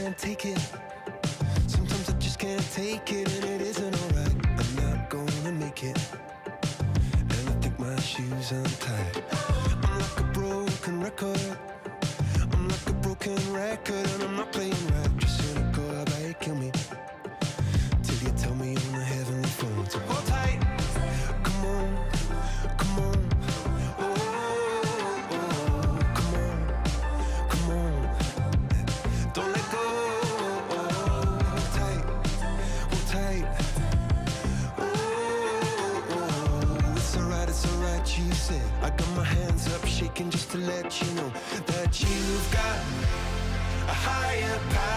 can't take it. Sometimes I just can't take it, and it isn't alright. I'm not gonna make it, and I think my shoes untied. I'm like a broken record. I'm like a broken record, and I'm not playing right. Just cynical, how about you kill me till you tell me on the heavenly phone. So hold tight, come on, come on. Oh, come on, come on. Don't let go. Hold tight, hold tight. Oh, it's alright, you said. I got my hands up shaking just to let you know that you've got a higher power.